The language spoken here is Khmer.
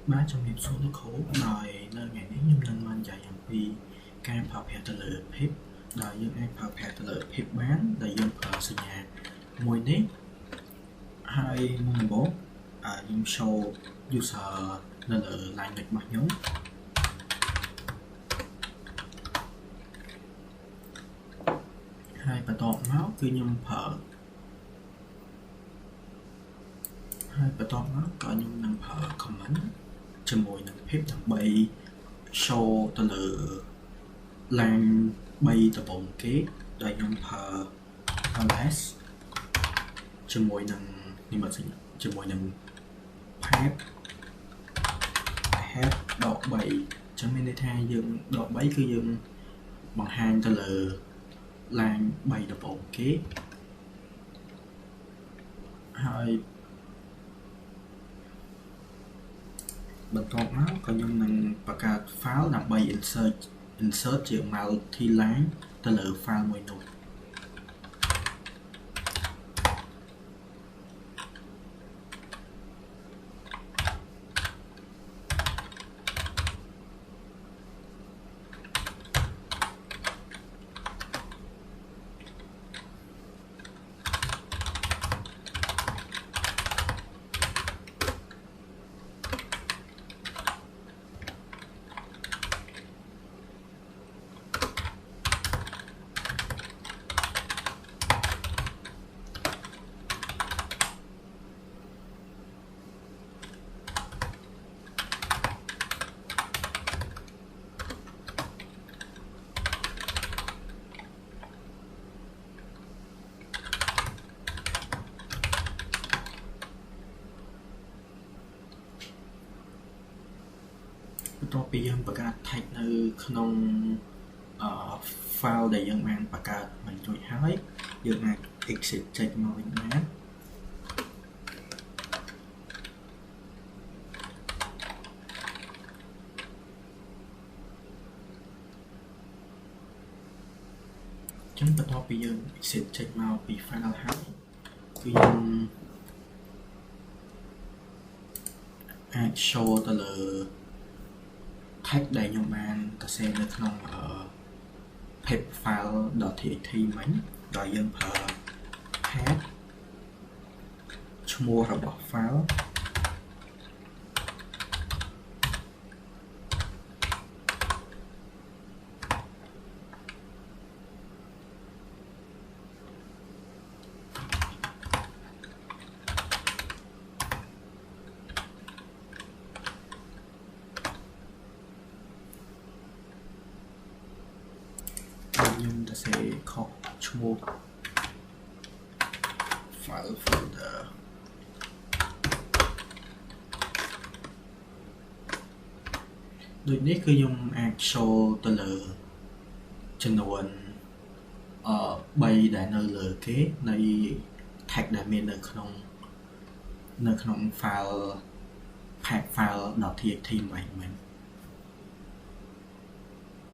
Ba trong hiệp số nó khổ đòi nơi ngàyนี้ខ្ញុំនឹងបានចែកអំពីការប្រើប្រាស់ទៅលើភាពដែលយើងអាចប្រើប្រាស់ទៅលើភាពបានដែលយើងប្រើសញ្ញាមួយនេះហើយមុនដំបូងខ្ញុំ show user នៅលើ line នេះរបស់ខ្ញុំហើយបន្តមកគឺខ្ញុំប្រើហើយបន្តមកក៏ខ្ញុំនឹងប្រើ comment ជាមួយនឹងភាពដើម្បី show ទៅលើ line 3ដំបូងគេដែលខ្ញុំប្រើ ls ជាមួយនឹងជាមួយនឹង path ដក3អញ្ចឹងមានន័យថាយើងដក3គឺយើងបង្ហាញទៅលើ line 3ដំបូងគេហើយបន្ទាប់មកក៏ខ្ញុំនឹងបង្កើត file ដើម្បី insert ជា multi line ទៅលើ file មួយនោះបន្ទាប់ពីយើងបង្កើត text នៅក្នុងfile ដែលយើងបានបង្កើតមិនរួចហើយយើងអាច exit ចេញមកវិញបានចឹងបន្ទាប់ពីយើង exit ចេញមកពី file ហើយគឺយើងអាច show ទៅលើtext ដែលខ្ញុំបានសរសេរនៅក្នុង pip file.txt មិញដោយយើងប្រើ path ឈ្មោះរបស់ fileខ្ញុំសរសេរខុសឈ្មោះ file folder ដូចនេះគឺខ្ញុំអាច show ទៅលើចំនួន3ដែលនៅលើគេនៃ text ដែលមាននៅក្នុង file path file.txt មិញ